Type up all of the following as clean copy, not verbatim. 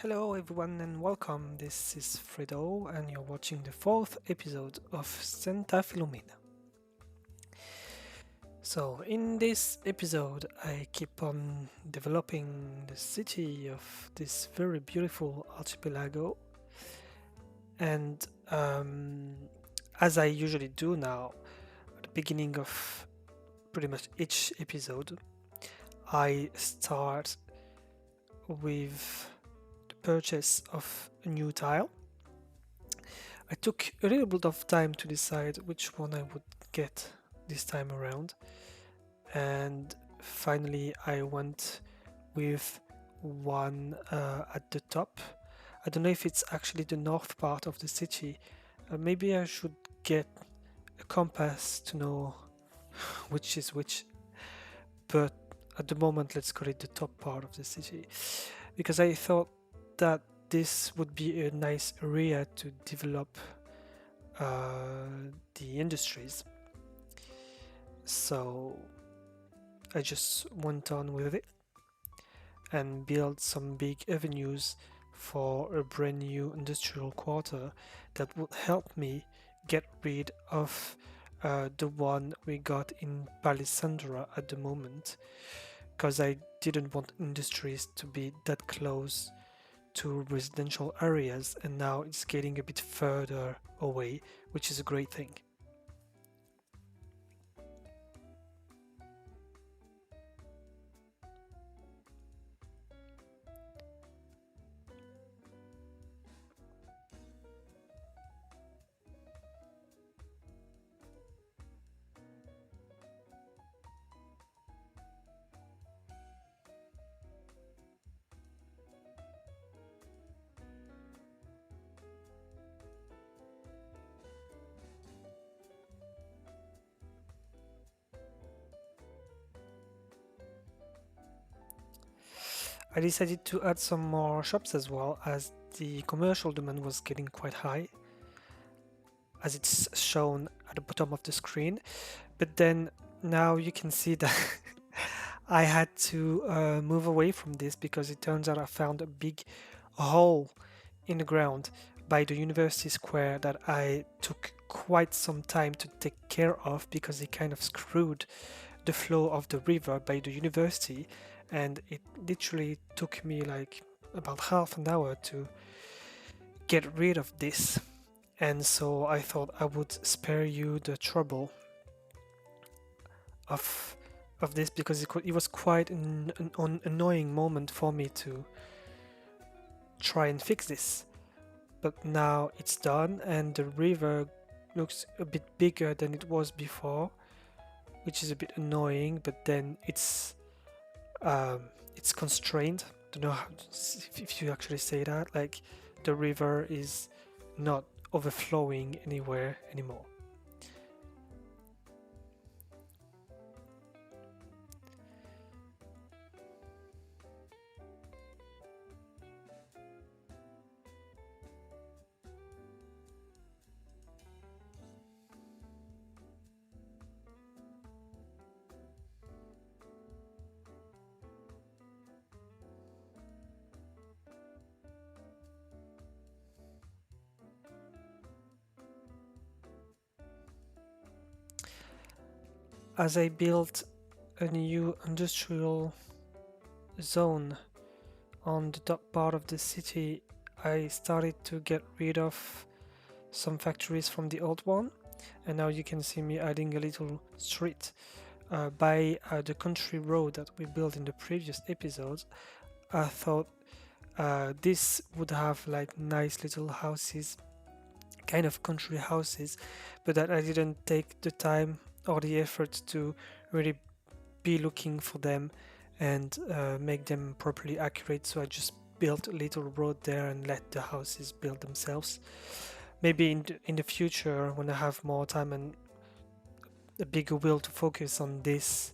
Hello everyone and welcome. This is Fredo and you're watching the fourth episode of Santa Filomena. So in this episode I keep on developing the city of this very beautiful archipelago and as I usually do now at the beginning of pretty much each episode I start with the purchase of a new tile. I took a little bit of time to decide which one I would get this time around, and finally I went with one at the top. I don't know if it's actually the north part of the city. Maybe I should get a compass to know which is which, but at the moment let's call it the top part of the city because I thought that this would be a nice area to develop the industries. So I just went on with it and built some big avenues for a brand new industrial quarter that would help me get rid of the one we got in Palissandra at the moment, because I didn't want industries to be that close to residential areas, and now it's getting a bit further away, which is a great thing. I decided to add some more shops as well, as the commercial demand was getting quite high, as it's shown at the bottom of the screen. But then now you can see that I had to move away from this because it turns out I found a big hole in the ground by the university square that I took quite some time to take care of because it kind of screwed the flow of the river by the university, and it literally took me like about half an hour to get rid of this. And so I thought I would spare you the trouble of this because it was quite an annoying moment for me to try and fix this. But now it's done and the river looks a bit bigger than it was before, which is a bit annoying, but then it's constrained. Don't know how, if you actually say that, like the river is not overflowing anywhere anymore. As I built a new industrial zone on the top part of the city, I started to get rid of some factories from the old one, and now you can see me adding a little street by the country road that we built in the previous episodes. I thought this would have like nice little houses, kind of country houses, but that I didn't take the time or the effort to really be looking for them and make them properly accurate. So I just built a little road there and let the houses build themselves. Maybe in the future, when I have more time and a bigger will to focus on this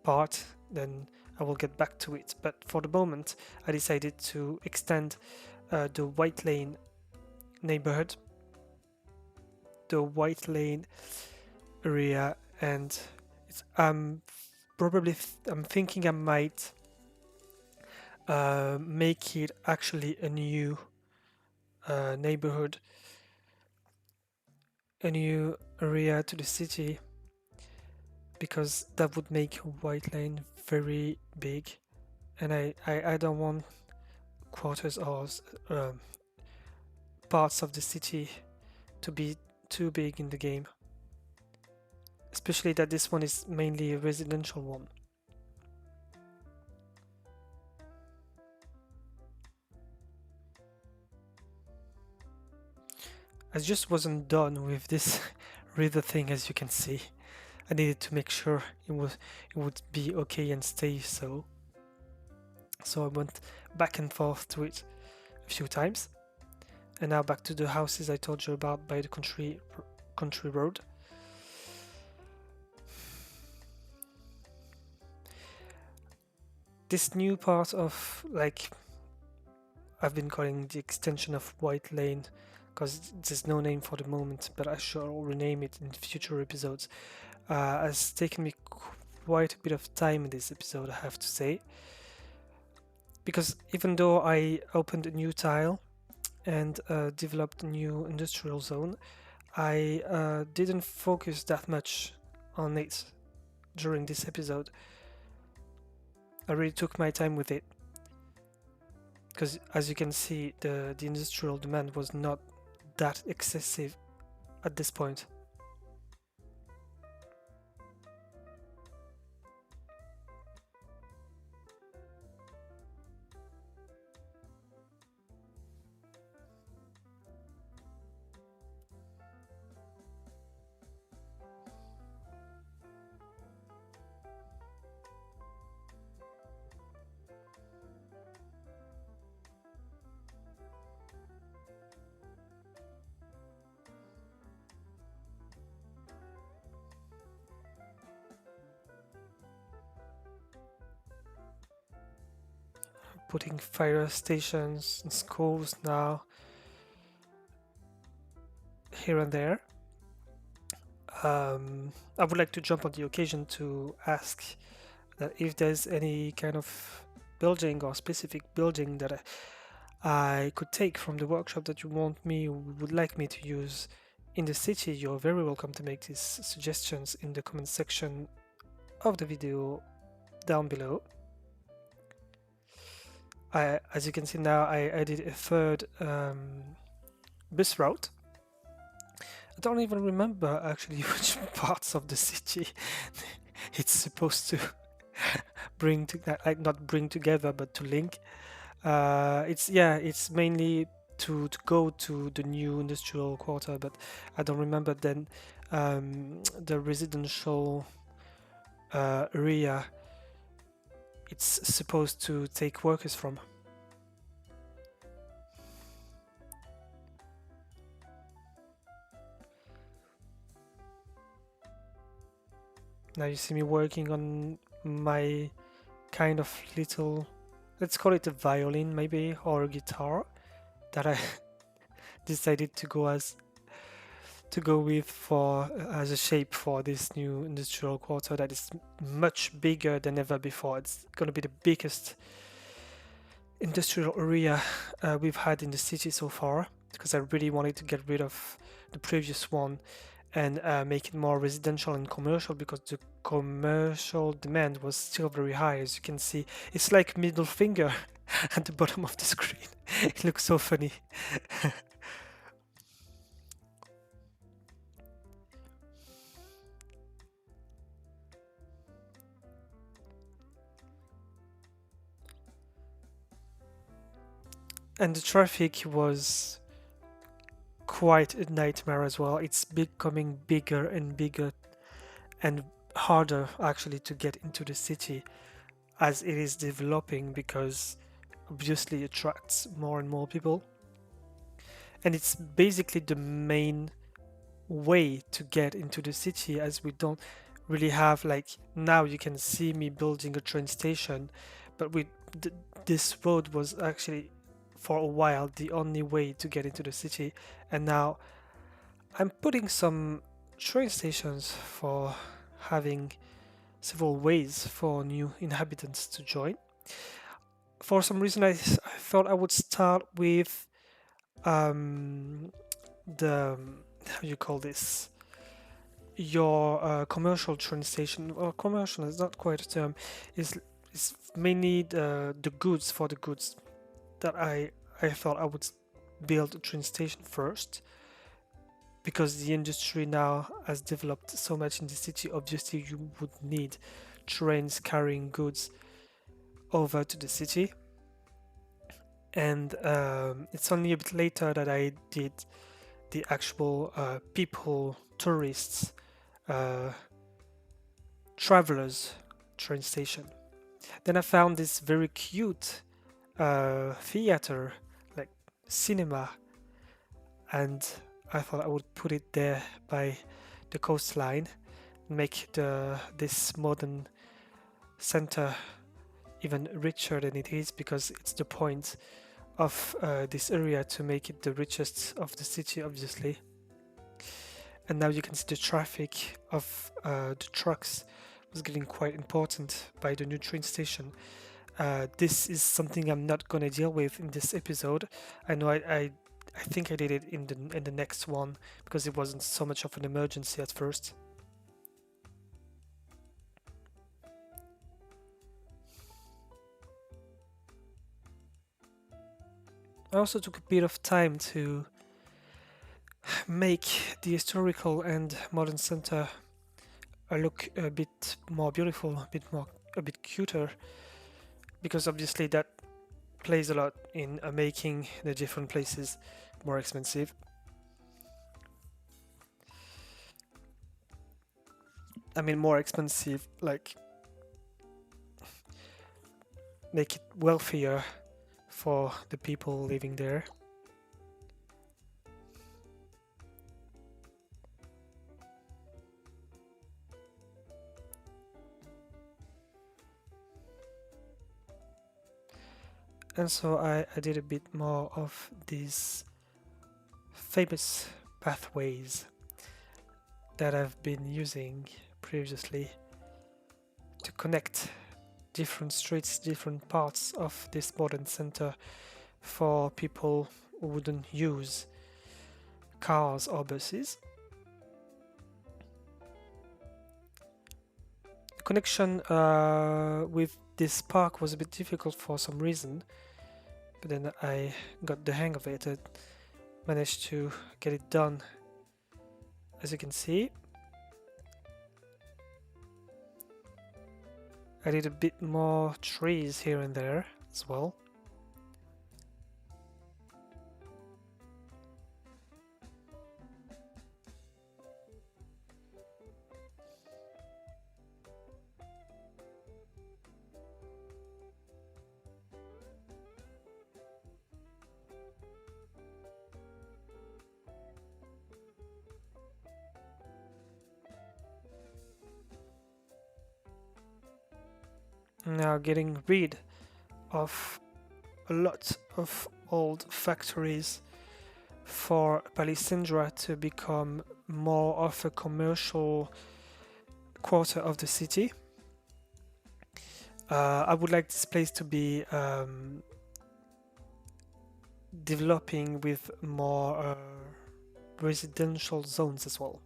part, then I will get back to it. But for the moment, I decided to extend the White Lane neighborhood, the White Lane area, and I'm thinking I might make it actually a new neighborhood, a new area to the city, because that would make White Lane very big, and I don't want quarters or parts of the city to be too big in the game, especially that this one is mainly a residential one. I just wasn't done with this river thing, as you can see. I needed to make sure it would be okay and stay so. So I went back and forth to it a few times. And now back to the houses I told you about by the country road. This new part of, like, I've been calling the extension of White Lane because there's no name for the moment, but I shall rename it in future episodes. Has taken me quite a bit of time in this episode, I have to say, because even though I opened a new tile and developed a new industrial zone, I didn't focus that much on it during this episode. I really took my time with it because, as you can see, the industrial demand was not that excessive at this point. Putting fire stations and schools now here and there. I would like to jump on the occasion to ask that if there's any kind of building or specific building that I could take from the workshop that you would like me to use in the city, you're very welcome to make these suggestions in the comment section of the video down below. As you can see now, I added a third bus route. I don't even remember actually which parts of the city it's supposed to bring to, like, not bring together, but to link. It's mainly to go to the new industrial quarter, but I don't remember then the residential area it's supposed to take workers from. Now you see me working on my kind of little, let's call it a violin maybe, or a guitar that I decided to go with for as a shape for this new industrial quarter that is much bigger than ever before. It's going to be the biggest industrial area we've had in the city so far, because I really wanted to get rid of the previous one and make it more residential and commercial, because the commercial demand was still very high. As you can see, it's like middle finger at the bottom of the screen. It looks so funny. And the traffic was quite a nightmare as well. It's becoming bigger and bigger and harder actually to get into the city as it is developing, because obviously it attracts more and more people. And it's basically the main way to get into the city, as we don't really have, like, now you can see me building a train station, but this road was actually for a while the only way to get into the city, and now I'm putting some train stations for having several ways for new inhabitants to join. For some reason, I thought I would start with um, the how you call this, your commercial train station. Or commercial is not quite a term. Is mainly the goods, for the goods that I thought I would build a train station first, because the industry now has developed so much in the city. Obviously, you would need trains carrying goods over to the city. And it's only a bit later that I did the actual people, tourists, uh, travelers train station. Then I found this very cute theater, like cinema, and I thought I would put it there by the coastline, make this modern center even richer than it is, because it's the point of this area to make it the richest of the city, obviously. And now you can see the traffic of the trucks was getting quite important by the new train station. This is something I'm not gonna deal with in this episode. I know I think I did it in the next one, because it wasn't so much of an emergency at first. I also took a bit of time to make the historical and modern center look a bit more beautiful, a bit cuter, because obviously that plays a lot in making the different places more expensive. I mean, more expensive, like make it wealthier for the people living there. And so I did a bit more of these famous pathways that I've been using previously to connect different streets, different parts of this modern center for people who wouldn't use cars or buses. The connection with this park was a bit difficult for some reason, but then I got the hang of it and managed to get it done. As you can see, I did a bit more trees here and there as well. Now getting rid of a lot of old factories for Palissandra to become more of a commercial quarter of the city. I would like this place to be developing with more residential zones as well.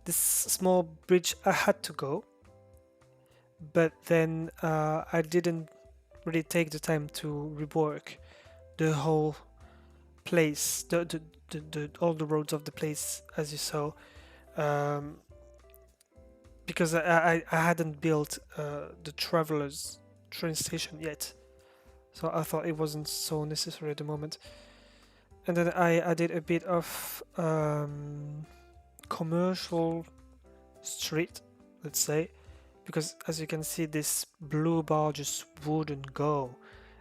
This small bridge I had to go, but then I didn't really take the time to rework the whole place, all the roads of the place, as you saw, um, because I hadn't built the travelers train station yet, so I thought it wasn't so necessary at the moment. And then I did a bit of commercial street, let's say, because as you can see, this blue bar just wouldn't go.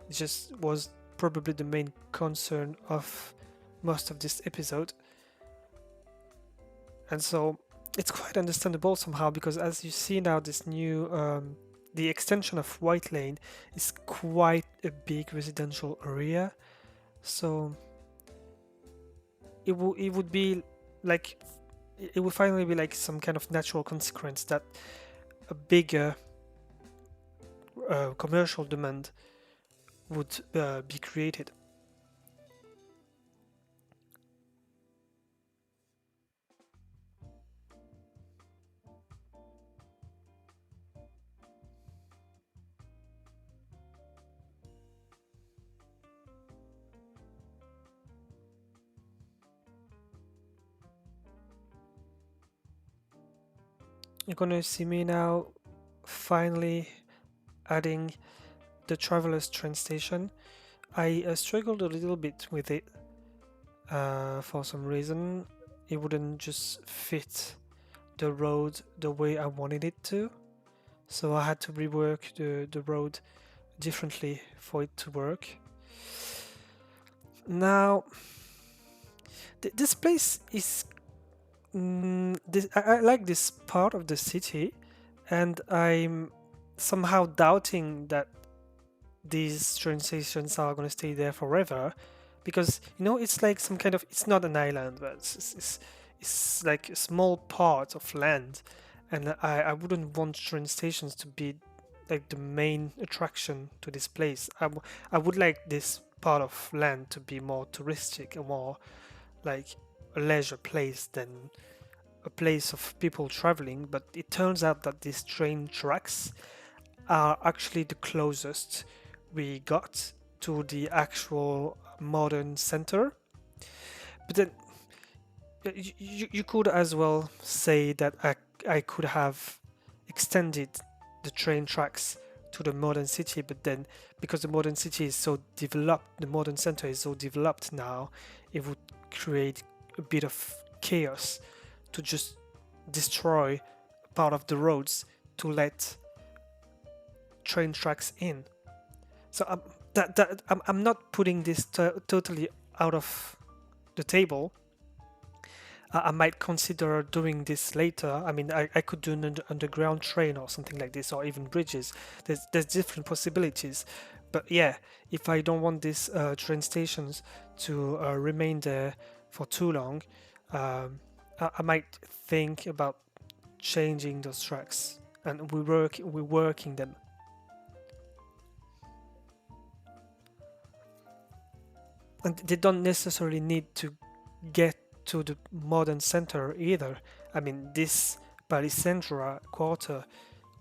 It just was probably the main concern of most of this episode. And so it's quite understandable somehow, because as you see now, this new the extension of White Lane is quite a big residential area. So it would be like, it would finally be like some kind of natural consequence that a bigger commercial demand would be created. You're gonna see me now finally adding the traveler's train station. I struggled a little bit with it for some reason. It wouldn't just fit the road the way I wanted it to, so I had to rework the road differently for it to work. Now, this place is. I like this part of the city, and I'm somehow doubting that these train stations are going to stay there forever, because it's like some kind of, it's not an island, but it's like a small part of land, and I wouldn't want train stations to be like the main attraction to this place. I would like this part of land to be more touristic and more like a leisure place than a place of people traveling. But it turns out that these train tracks are actually the closest we got to the actual modern center. But then you could as well say that I could have extended the train tracks to the modern city, but then because the modern city is so developed, the modern center is so developed now, it would create a bit of chaos to just destroy part of the roads to let train tracks in. So I'm not putting this totally out of the table. I might consider doing this later. I mean, I could do an underground train or something like this, or even bridges. There's different possibilities. But yeah, if I don't want these train stations to remain there for too long, I might think about changing those tracks, and we're working them. And they don't necessarily need to get to the modern center either. I mean, this Palissandra quarter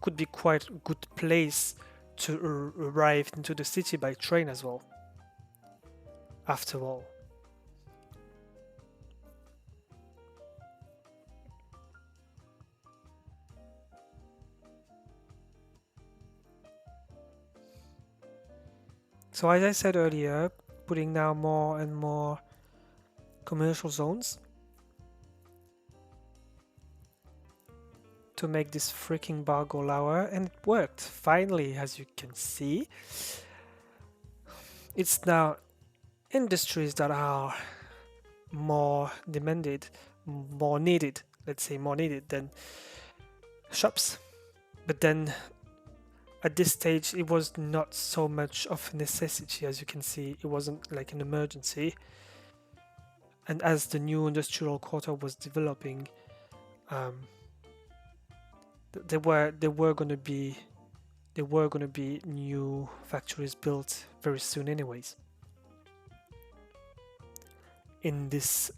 could be quite a good place to arrive into the city by train as well, after all. So as I said earlier, putting now more and more commercial zones to make this freaking bar go lower, and it worked finally. As you can see, it's now industries that are more demanded, more needed, let's say more needed than shops. But then at this stage it was not so much of a necessity. As you can see, it wasn't like an emergency, and as the new industrial quarter was developing, um, there were going to be new factories built very soon anyways in this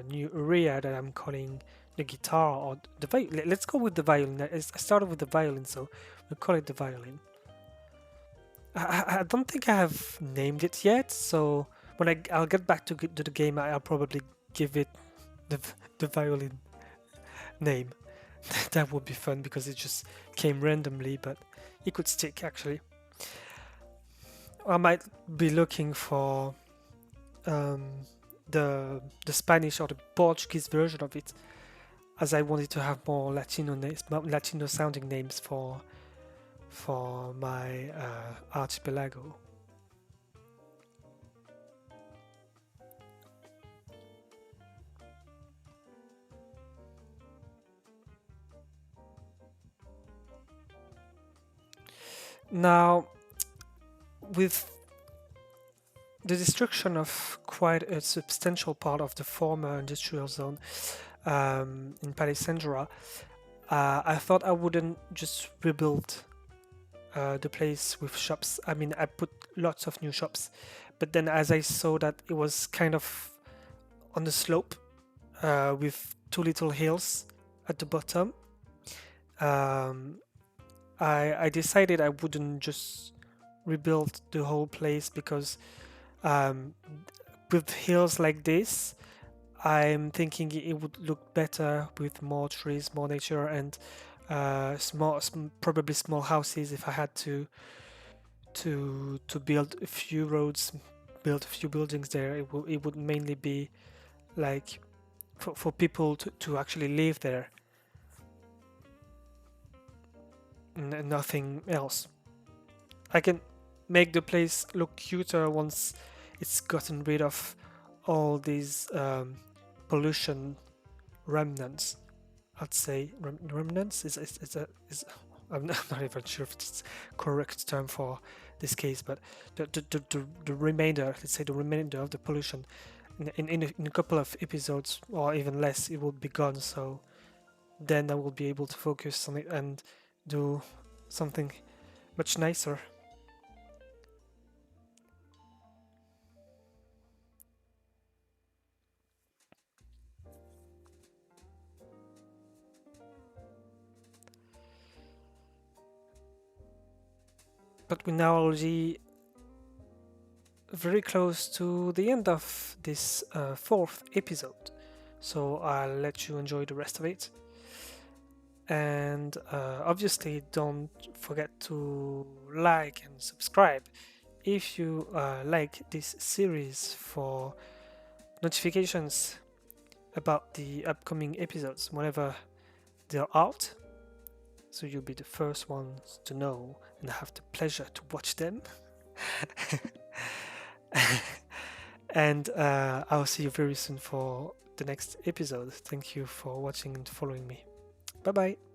new area that I'm calling the guitar, or the violin. Let's go with the violin. I started with the violin, so we'll call it the violin. I don't think I have named it yet, so when I'll get back to the game, I'll probably give it the violin name. That would be fun because it just came randomly, but it could stick actually. I might be looking for um, the Spanish or the Portuguese version of it, as I wanted to have more Latino names, Latino sounding names for my archipelago. Now, with the destruction of quite a substantial part of the former industrial zone in Palissandra, I thought I wouldn't just rebuild the place with shops. I mean, I put lots of new shops, but then as I saw that it was kind of on the slope with two little hills at the bottom, um, I decided I wouldn't just rebuild the whole place because um, with hills like this, I'm thinking it would look better with more trees, more nature, and probably small houses if I had to build a few roads, build a few buildings there. It would mainly be like for people to actually live there, and nothing else. I can make the place look cuter once it's gotten rid of all these pollution remnants. I'd say remnants is I'm not even sure if it's correct term for this case, but the remainder, let's say the remainder of the pollution, in a couple of episodes or even less, it will be gone. So then I will be able to focus on it and do something much nicer. But we're now already very close to the end of this fourth episode, so I'll let you enjoy the rest of it. And obviously, don't forget to like and subscribe if you like this series for notifications about the upcoming episodes whenever they're out. So you'll be the first ones to know and have the pleasure to watch them. And I'll see you very soon for the next episode. Thank you for watching and following me. Bye bye.